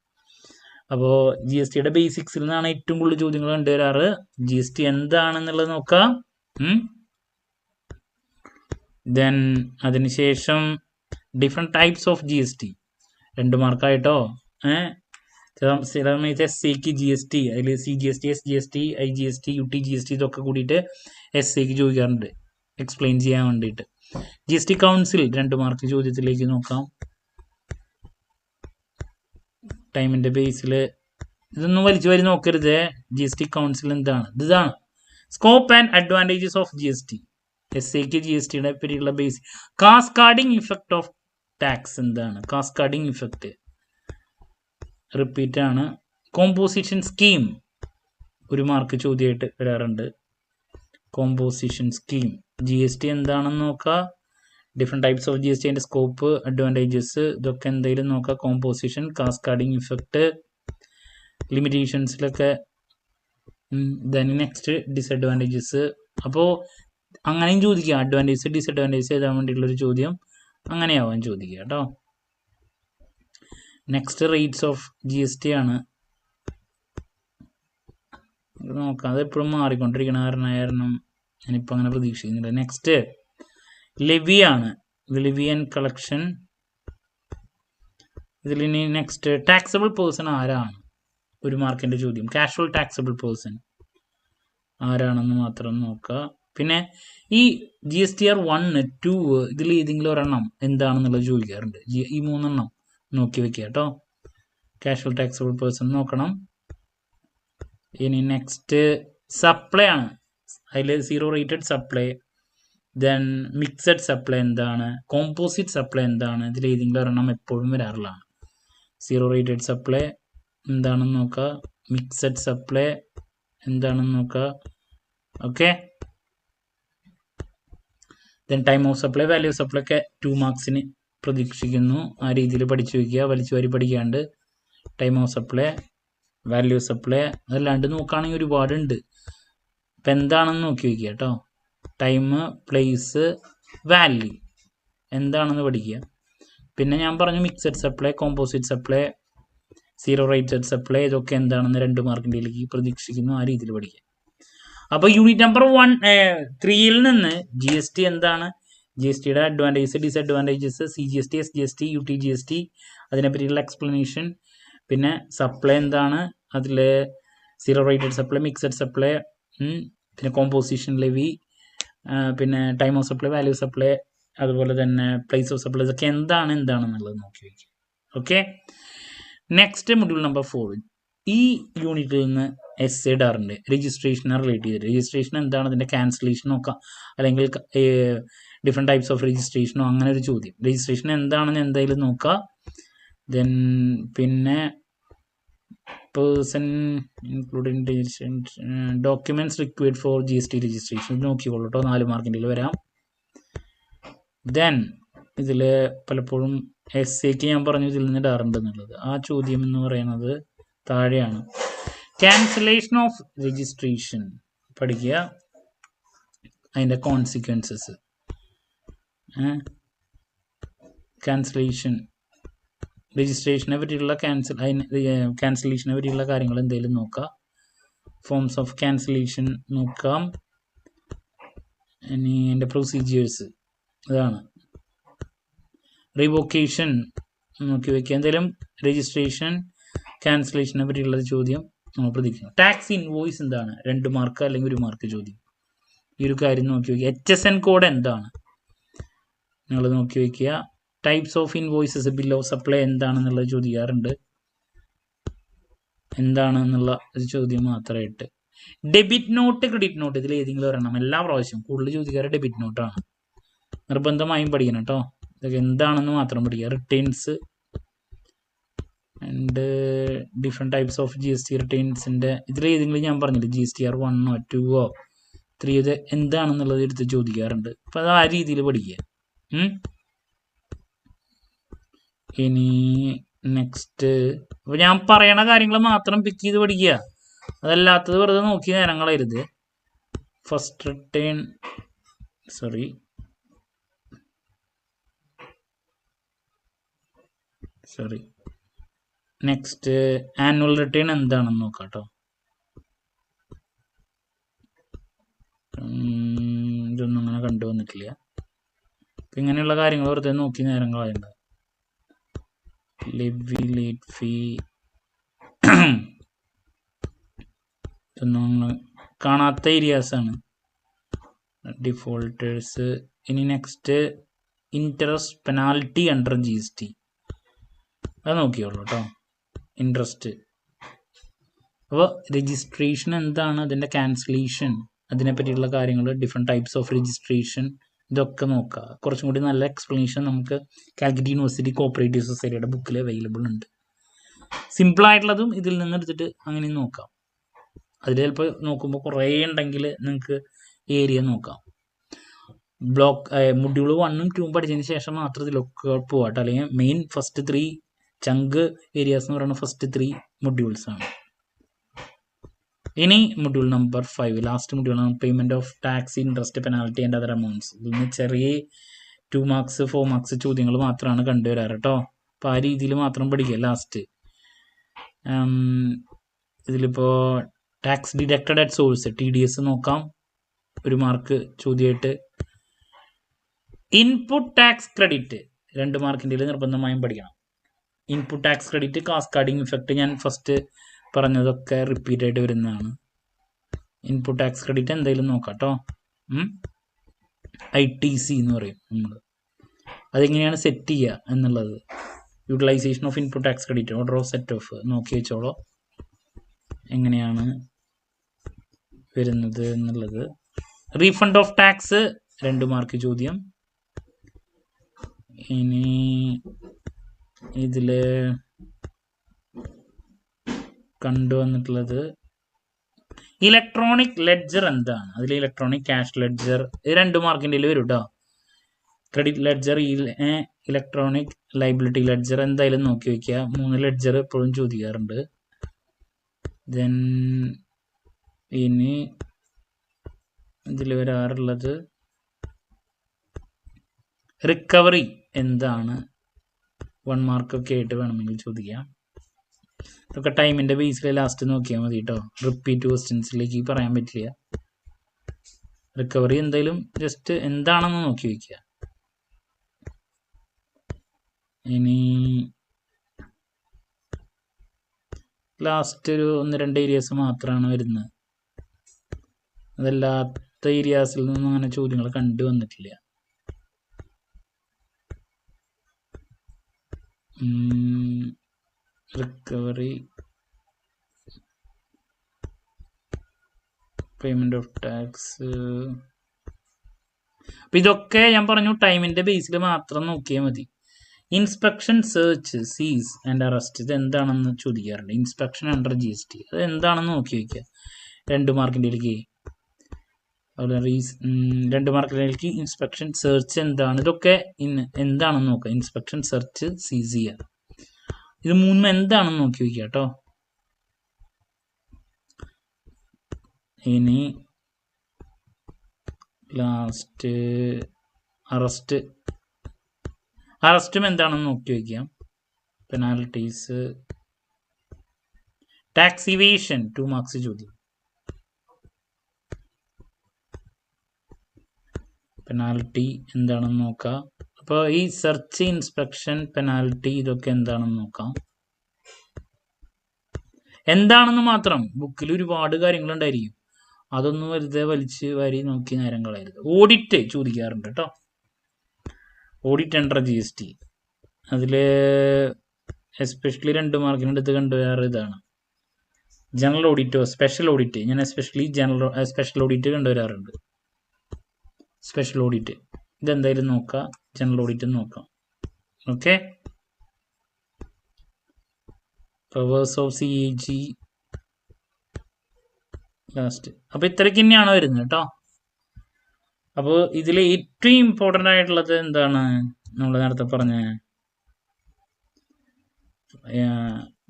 അപ്പോൾ GSTയുടെ ബേസിക്സിൽ നിന്നാണ് ഏറ്റവും കൂടുതൽ ചോദ്യങ്ങൾ കണ്ടുവരാറ്. GST എന്താണെന്നുള്ളത് നോക്കാം. ദെൻ അതിനുശേഷം ഡിഫറെൻറ്റ് ടൈപ്സ് ഓഫ് GST 2 മാർക്കായിട്ടോ. ചില സമയത്ത് SAക്ക് GST, അതിൽ CGST, SGST, IGST, UTGST ഇതൊക്കെ കൂടിയിട്ട് SAക്ക് ചോദിക്കാറുണ്ട് എക്സ്പ്ലെയിൻ ചെയ്യാൻ വേണ്ടിയിട്ട്. GST കൗൺസിൽ 2 മാർക്ക് ചോദ്യത്തിലേക്ക് നോക്കാം. ടൈമിൻ്റെ ബേസിൽ ഇതൊന്നും വലിച്ചു വരി നോക്കരുത്. GST കൗൺസിൽ എന്താണ്, ഇതാണ് scope and advantages of GST. SAക്ക് GSTയുടെ പറ്റിയുള്ള basic. Cascading effect of tax എന്താണ്, കാസ്കാഡിങ് ഇഫക്റ്റ് റിപ്പീറ്റ് ആണ്. കോമ്പോസിഷൻ സ്കീം 1 മാർക്ക് ചോദ്യമായിട്ട് വരാറുണ്ട്. കോമ്പോസിഷൻ സ്കീം, GST എന്താണെന്ന് നോക്കുക. ഡിഫറെൻറ്റ് ടൈപ്സ് ഓഫ് GST, അതിൻ്റെ സ്കോപ്പ്, അഡ്വാൻറ്റേജസ്, ഇതൊക്കെ എന്തെങ്കിലും നോക്കുക. കോമ്പോസിഷൻ, കാസ്കാഡിങ് ഇഫക്റ്റ്, ലിമിറ്റേഷൻസിലൊക്കെ. Then next disadvantages. അപ്പോൾ അങ്ങനെയും ചോദിക്കുക, അഡ്വാൻറ്റേജ് ഡിസഡ്വാൻറ്റേജ് എഴുതാൻ വേണ്ടിയിട്ടുള്ളൊരു ചോദ്യം അങ്ങനെയാവാൻ ചോദിക്കുക കേട്ടോ. നെക്സ്റ്റ് റേറ്റ്സ് ഓഫ് GST ആണ് നോക്കാം. അത് എപ്പോഴും മാറിക്കൊണ്ടിരിക്കണ കാരണം ഞാനിപ്പോൾ അങ്ങനെ പ്രതീക്ഷിക്കുന്നില്ല. നെക്സ്റ്റ് ലെവി ആണ്, ലെവി ആൻഡ് കളക്ഷൻ. ഇതിലിനി നെക്സ്റ്റ് ടാക്സബിൾ പേഴ്സൺ ആരാണ്, 1 മാർക്കിൻ്റെ ചോദ്യം. കാഷ്വൽ ടാക്സബിൾ പേഴ്സൺ ആരാണെന്ന് മാത്രം നോക്കുക. പിന്നെ ഈ GSTR 1, 2 ഇതിൽ ഏതെങ്കിലും ഒരെണ്ണം എന്താണെന്നുള്ളത് ചോദിക്കാറുണ്ട്. ഈ 3 എണ്ണം നോക്കി വെക്കുക കേട്ടോ. കാഷ്വൽ ടാക്സബിൾ പേഴ്സൺ നോക്കണം. ഇനി നെക്സ്റ്റ് സപ്ലൈ ആണ്, അതിൽ 0 rated supply, then mixed supply എന്താണ്, കോമ്പോസിറ്റ് സപ്ലൈ എന്താണ്, ഇതിൽ ഏതെങ്കിലും ഒരെണ്ണം എപ്പോഴും വരാറുള്ളതാണ്. 0 റേറ്റഡ് സപ്ലൈ എന്താണെന്ന് നോക്കുക, മിക്സഡ് സപ്ലൈ എന്താണെന്ന് നോക്കുക. Okay, then time of supply, value of supply ഒക്കെ 2 മാർക്സിന് പ്രതീക്ഷിക്കുന്നു. ആ രീതിയിൽ പഠിച്ചു വയ്ക്കുക, വലിച്ചു വാരി പഠിക്കാണ്ട്. Time of supply, value of supply, അതല്ലാണ്ട് നോക്കുകയാണെങ്കിൽ ഒരുപാടുണ്ട്. അപ്പം എന്താണെന്ന് നോക്കി വയ്ക്കുക കേട്ടോ. ടൈം, പ്ലേസ്, വാല്യൂ എന്താണെന്ന് പഠിക്കുക. പിന്നെ ഞാൻ പറഞ്ഞു mixed supply, composite supply, zero rated supply, ഇതൊക്കെ എന്താണെന്ന് 2 മാർക്കിൻ്റെയിലേക്ക് പ്രതീക്ഷിക്കുന്നു. ആ രീതിയിൽ പഠിക്കുക. അപ്പോൾ യൂണിറ്റ് നമ്പർ 3യിൽ നിന്ന് GST എന്താണ്, GSTയുടെ advantages, disadvantages, CGST, SGST, UTGST, അതിനെപ്പറ്റിയുള്ള എക്സ്പ്ലനേഷൻ, പിന്നെ സപ്ലൈ എന്താണ്, അതിൽ zero rated supply, mixed supply, പിന്നെ കോമ്പോസിഷൻ ലെവി, പിന്നെ time of supply, value supply, അതുപോലെ തന്നെ പ്ലേസ് ഓഫ് സപ്ലൈ, ഇതൊക്കെ എന്താണെന്നുള്ളത് നോക്കി വയ്ക്കുക. ഓക്കെ. Next module number 4. ഈ യൂണിറ്റിൽ നിന്ന് എസ്സേ ഇടാറുണ്ട് രജിസ്ട്രേഷനെ റിലേറ്റ് ചെയ്തിട്ട്. രജിസ്ട്രേഷൻ എന്താണ്, അതിൻ്റെ ക്യാൻസലേഷൻ നോക്കാം, അല്ലെങ്കിൽ ഡിഫറെൻറ്റ് ടൈപ്സ് ഓഫ് രജിസ്ട്രേഷനോ, അങ്ങനെ ഒരു ചോദ്യം. രജിസ്ട്രേഷൻ എന്താണെന്ന് എന്തായാലും നോക്കുക. ദെൻ പിന്നെ person including registration, documents required for GST registration നോക്കിക്കോളൂ കേട്ടോ, 4 മാർക്കിൻ്റെ വരാം. ദെൻ ഇതിൽ പലപ്പോഴും എസ്സേക്ക് ഞാൻ പറഞ്ഞു ഇതിൽ നിന്ന് ഇടാറുണ്ട് എന്നുള്ളത്. ആ ചോദ്യം എന്ന് പറയുന്നത് താഴെയാണ്. ക്യാൻസലേഷൻ ഓഫ് രജിസ്ട്രേഷൻ പഠിക്കുക, അതിൻ്റെ കോൺസിക്വൻസസ്. ക്യാൻസലേഷൻ, രജിസ്ട്രേഷനെ പറ്റിയുള്ള ക്യാൻസലേഷനെ പറ്റിയുള്ള കാര്യങ്ങൾ എന്തെങ്കിലും നോക്കാം. ഫോംസ് ഓഫ് ക്യാൻസലേഷൻ നോക്കാം. ഇനി അതിൻ്റെ പ്രൊസീജിയേഴ്സ് അതാണ്. റിവോക്കേഷൻ നോക്കി വയ്ക്കുക. എന്തെങ്കിലും രജിസ്ട്രേഷൻ, ക്യാൻസലേഷനെ പറ്റിയുള്ള ചോദ്യം നമ്മൾ പ്രതീക്ഷിക്കുന്നു. ടാക്സ് ഇൻവോയ്സ് എന്താണ്, 2 മാർക്ക് അല്ലെങ്കിൽ 1 മാർക്ക് ചോദ്യം. ഈ ഒരു കാര്യം നോക്കി വയ്ക്കുക. HSN കോഡ് എന്താണ് നിങ്ങൾ നോക്കി വയ്ക്കുക. Types of invoices, bill of supply എന്താണെന്നുള്ളത് ചോദിക്കാറുണ്ട്. എന്താണെന്നുള്ള ഒരു ചോദ്യം മാത്രമായിട്ട്. ഡെബിറ്റ് നോട്ട്, ക്രെഡിറ്റ് നോട്ട്, ഇതിൽ ഏതെങ്കിലും ഒരെണ്ണം എല്ലാ പ്രാവശ്യം കൂടുതൽ ചോദിക്കാറ് ഡെബിറ്റ് നോട്ടാണ്. നിർബന്ധമായും പഠിക്കണം കേട്ടോ. ഇതൊക്കെ എന്താണെന്ന് മാത്രം പഠിക്കുക. Returns and different types of GST റിട്ടേൺസിൻ്റെ ഇതിൽ ഏതെങ്കിലും ഞാൻ പറഞ്ഞില്ല, GSTR 1 2 3 ഇത് എന്താണെന്നുള്ളത് എടുത്ത് ചോദിക്കാറുണ്ട്. അപ്പം അത് ആ രീതിയിൽ പഠിക്കുക. ഇനി നെക്സ്റ്റ്, അപ്പോൾ ഞാൻ പറയണ കാര്യങ്ങൾ മാത്രം പിക്ക് ചെയ്ത് പഠിക്കുക, അതല്ലാത്തത് വെറുതെ നോക്കി നേരം കളയരുത്. First return, next annual return എന്താണെന്ന് നോക്കാം കേട്ടോ. ഇതൊന്നും അങ്ങനെ കണ്ടുവന്നിട്ടില്ല. അപ്പം ഇങ്ങനെയുള്ള കാര്യങ്ങൾ വെറുതെ നോക്കി നേരം കളയണ്ട. ലെവി, ലേറ്റ് ഫീ, ഇതൊന്നും കാണാത്ത ഏരിയാസാണ്. ഡിഫോൾട്ടേഴ്സ്. ഇനി next interest penalty under GST, അത് നോക്കിയോളൂ കേട്ടോ. ഇൻട്രസ്റ്റ്. അപ്പോൾ രജിസ്ട്രേഷൻ എന്താണ്, അതിൻ്റെ ക്യാൻസലേഷൻ, അതിനെപ്പറ്റിയുള്ള കാര്യങ്ങൾ, ഡിഫറെൻറ്റ് ടൈപ്സ് ഓഫ് രജിസ്ട്രേഷൻ, ഇതൊക്കെ നോക്കുക. കുറച്ചും കൂടി നല്ല എക്സ്പ്ലനേഷൻ നമുക്ക് കാലിക്കറ്റ് യൂണിവേഴ്സിറ്റി കോപ്പറേറ്റീവ് സൊസൈറ്റിയുടെ ബുക്കിൽ അവൈലബിൾ ഉണ്ട്. സിമ്പിളായിട്ടുള്ളതും ഇതിൽ നിന്ന് എടുത്തിട്ട് അങ്ങനെ നോക്കാം. അതിൽ ചിലപ്പോൾ നോക്കുമ്പോൾ കുറേ ഉണ്ടെങ്കിൽ നിങ്ങൾക്ക് ഏരിയ നോക്കാം. മൊഡ്യൂൾ 1ഉം 2ഉം പഠിച്ചതിന് ശേഷം മാത്രം ഇതിലൊക്കെ പോകാട്ടോ. അല്ലെങ്കിൽ മെയിൻ ഫസ്റ്റ് 3 ചങ്ക് ഏരിയാസ് എന്ന് പറയുന്ന ഫസ്റ്റ് 3 മൊഡ്യൂൾസ് ആണ്. ഇനി മൊഡ്യൂൾ നമ്പർ 5, ലാസ്റ്റ് മൊഡ്യൂളാണ് payment of tax, interest, penalty and other amounts. ഇതിന് ചെറിയ 2 മാർക്സ് 4 മാർക്സ് ചോദ്യങ്ങൾ മാത്രമാണ് കണ്ടുവരാറ് കേട്ടോ. അപ്പോൾ ആ രീതിയിൽ മാത്രം പഠിക്കുക. ലാസ്റ്റ് ഇതിലിപ്പോൾ tax deducted at source, TDS നോക്കാം, 1 മാർക്ക് ചോദ്യമായിട്ട്. ഇൻപുട്ട് ടാക്സ് ക്രെഡിറ്റ് 2 മാർക്കിൻ്റെ നിർബന്ധമായും പഠിക്കണം. Input tax credit, cascading effect, ഞാൻ ഫസ്റ്റ് പറഞ്ഞതൊക്കെ റിപ്പീറ്റ് ആയിട്ട് വരുന്നതാണ്. ഇൻപുട്ട് ടാക്സ് ക്രെഡിറ്റ് എന്തായാലും നോക്കാം കേട്ടോ. ITC എന്ന് പറയും നമ്മൾ. അതെങ്ങനെയാണ് സെറ്റ് ചെയ്യുക എന്നുള്ളത്, utilization of input tax credit, order of set off നോക്കി വെച്ചോളോ എങ്ങനെയാണ് വരുന്നത് എന്നുള്ളത്. റീഫണ്ട് ഓഫ് ടാക്സ് 2 മാർക്ക് ചോദ്യം. ഇനി ഇതിൽ കണ്ടുവന്നിട്ടുള്ളത് ഇലക്ട്രോണിക് ലെഡ്ജർ എന്താണ്, അതിൽ ഇലക്ട്രോണിക് ക്യാഷ് ലെഡ്ജർ 2 മാർക്കിൻ്റെ വരും കേട്ടോ. Credit ledger, electronic liability ledger എന്തായാലും നോക്കി വയ്ക്കുക. 3 ലെഡ്ജർ എപ്പോഴും ചോദിക്കാറുണ്ട്. ദെൻ ഇനി ഇതിൽ വരാറുള്ളത് റിക്കവറി എന്താണ്, 1 മാർക്കൊക്കെ ആയിട്ട് വേണമെങ്കിൽ ചോദിക്കാം. ഇതൊക്കെ ടൈമിൻ്റെ ബേസിൽ ലാസ്റ്റ് നോക്കിയാൽ മതി കേട്ടോ. റിപ്പീറ്റ് ക്വസ്റ്റ്യൻസിലേക്ക് പറയാൻ പറ്റില്ല. റിക്കവറി എന്തായാലും ജസ്റ്റ് എന്താണെന്ന് നോക്കി വയ്ക്കുക. ഇനി ലാസ്റ്റ് ഒരു 1-2 ഏരിയാസ് മാത്രമാണ് വരുന്നത്. അതല്ലാത്ത ഏരിയാസിൽ നിന്നും അങ്ങനെ ചോദ്യങ്ങൾ കണ്ടുവന്നിട്ടില്ല. റിക്കവറി, പേയ്മെന്റ് ഓഫ് ടാക്സ്, അപ്പം ഇതൊക്കെ ഞാൻ പറഞ്ഞു ടൈമിൻ്റെ ബേസിൽ മാത്രം നോക്കിയാൽ മതി. ഇൻസ്പെക്ഷൻ, സെർച്ച്, സീസ് ആൻഡ് അറസ്റ്റ് ഇത് എന്താണെന്ന് ചോദിക്കാറുണ്ട്. ഇൻസ്പെക്ഷൻ അണ്ടർ GST അത് എന്താണെന്ന് നോക്കി വയ്ക്കുക. 2 മാർക്കിൻ്റെയിലേക്ക് 2 മാർക്കിലേക്ക് ഇൻസ്പെക്ഷൻ, സെർച്ച് എന്താണ്, ഇതൊക്കെ എന്താണെന്ന് നോക്കുക. ഇൻസ്പെക്ഷൻ, സെർച്ച്, സീസ് ചെയ്യുക, ഇത് 3 എന്താണെന്ന് നോക്കി വയ്ക്കുക കേട്ടോ. ഇനി ലാസ്റ്റ് അറസ്റ്റും എന്താണെന്ന് നോക്കി വയ്ക്കാം. പെനാൽറ്റീസ്, ടാക്സ് ഇവേഷൻ 2 മാർക്സ് ചോദ്യം. പെനാൽറ്റി എന്താണെന്ന് നോക്കാം. അപ്പോൾ ഈ സെർച്ച്, ഇൻസ്പെക്ഷൻ, പെനാൽറ്റി ഇതൊക്കെ എന്താണെന്ന് നോക്കാം. എന്താണെന്ന് മാത്രം ബുക്കിൽ ഒരുപാട് കാര്യങ്ങളുണ്ടായിരിക്കും, അതൊന്നും വെറുതെ വലിച്ച് വാരി നോക്കി നേരം കളയരുത്. ഓഡിറ്റ് ചോദിക്കാറുണ്ട് കേട്ടോ. ഓഡിറ്റ് അണ്ടർ GST അതിൽ എസ്പെഷ്യലി 2 മാർക്കിനടുത്ത് കണ്ടുവരാറ് ഇതാണ്. ജനറൽ ഓഡിറ്റോ സ്പെഷ്യൽ ഓഡിറ്റ്, ഞാൻ എസ്പെഷ്യലി സ്പെഷ്യൽ ഓഡിറ്റ് കണ്ടുവരാറുണ്ട്. സ്പെഷ്യൽ ഓഡിറ്റ് ഇതെന്തായാലും നോക്കാം, ജനറൽ ഓഡിറ്റ് നോക്കാം. Okay, powers of CAG last. അപ്പോൾ ഇത്രയ്ക്ക് തന്നെയാണ് വരുന്നത് കേട്ടോ. അപ്പോൾ ഇതിൽ ഏറ്റവും ഇമ്പോർട്ടൻ്റ് ആയിട്ടുള്ളത് എന്താണ്, നമ്മൾ നേരത്തെ പറഞ്ഞ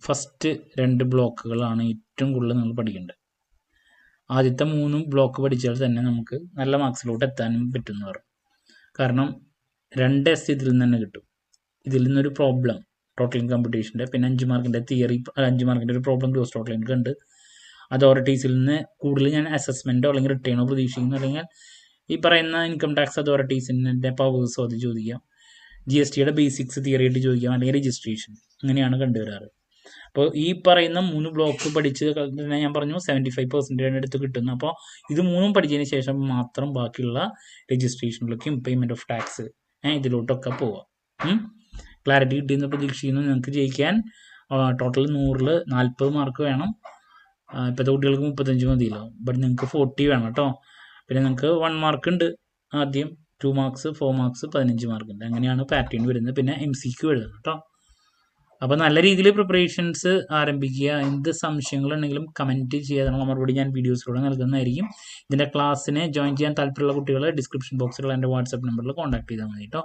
ഫസ്റ്റ് 2 ബ്ലോക്കുകളാണ് ഏറ്റവും കൂടുതൽ നമ്മൾ പഠിക്കേണ്ടത്. ആദ്യത്തെ 3 ബ്ലോക്ക് പഠിച്ചാൽ തന്നെ നമുക്ക് നല്ല മാർക്സിലോട്ട് എത്താനും പറ്റുമെന്ന് പറഞ്ഞു. കാരണം 2 S ഇതിൽ നിന്ന് തന്നെ കിട്ടും. ഇതിൽ നിന്നൊരു പ്രോബ്ലം ടോട്ടലിംഗ് കമ്പ്യൂട്ടേഷൻ്റെ, പിന്നെ 5 മാർക്കിൻ്റെ തിയറി, 5 മാർക്കിൻ്റെ ഒരു പ്രോബ്ലം ഗ്രോസ് ടോട്ടലിംഗ് ഉണ്ട്. അതോറിറ്റീസിൽ നിന്ന് കൂടുതൽ ഞാൻ അസസ്മെൻറ്റോ അല്ലെങ്കിൽ റിട്ടേണോ പ്രതീക്ഷിക്കുന്നു, അല്ലെങ്കിൽ ഈ പറയുന്ന ഇൻകം ടാക്സ് അതോറിറ്റീസിൻ്റെ പവേഴ്സോ അത് ചോദിക്കാം. GSTയുടെ ബേസിക്സ് തിയറി ആയിട്ട് ചോദിക്കാം, അല്ലെങ്കിൽ രജിസ്ട്രേഷൻ, അങ്ങനെയാണ് അപ്പോൾ ഈ പറയുന്ന 3 ബ്ലോക്ക് പഠിച്ച് തന്നെ ഞാൻ പറഞ്ഞു 75% അടുത്ത് കിട്ടുന്നു. അപ്പോൾ ഇത് 3 പഠിച്ചതിന് ശേഷം മാത്രം ബാക്കിയുള്ള രജിസ്ട്രേഷനിലേക്കും പേയ്മെൻറ്റ് ഓഫ് ടാക്സ് ഇതിലോട്ടൊക്കെ പോവാം. ക്ലാരിറ്റി കിട്ടിയെന്ന് പ്രതീക്ഷിക്കുന്നു. നിങ്ങൾക്ക് ജയിക്കാൻ ടോട്ടൽ 100ൽ 40 മാർക്ക് വേണം. ഇപ്പോഴത്തെ കുട്ടികൾക്ക് 35 മതിയല്ലോ, ബട്ട് നിങ്ങൾക്ക് 40 വേണം കേട്ടോ. പിന്നെ നിങ്ങൾക്ക് 1 മാർക്ക് ഉണ്ട് ആദ്യം, 2 മാർക്സ്, 4 മാർക്സ്, 15 മാർക്കുണ്ട്. അങ്ങനെയാണ് പാറ്റേൺ വരുന്നത്. പിന്നെ MCQ എഴുതണം കേട്ടോ. അപ്പോൾ നല്ല രീതിയിൽ പ്രിപ്പറേഷൻസ് ആരംഭിക്കുക. എന്ത് സംശയങ്ങളുണ്ടെങ്കിലും കമൻറ്റ് ചെയ്യാതെ മറുപടി ഞാൻ വീഡിയോസിലൂടെ നൽകുന്നതായിരിക്കും. ഇതിൻ്റെ ക്ലാസ്സിന് ജോയിൻ ചെയ്യാൻ താല്പര്യമുള്ള കുട്ടികൾ ഡിസ്ക്രിപ്ഷൻ ബോക്സിലുള്ള എൻ്റെ വാട്സ്ആപ്പ് നമ്പറിൽ കോൺടാക്ട് ചെയ്താൽ മതി കേട്ടോ.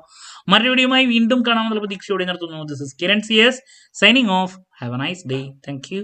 മറ്റൊരു വീഡിയോയുമായി വീണ്ടും കാണാമെന്നുള്ള പ്രതീക്ഷയോടെ നിർത്തുന്നു. This is Kiran CS signing off. Have a nice day. Thank U.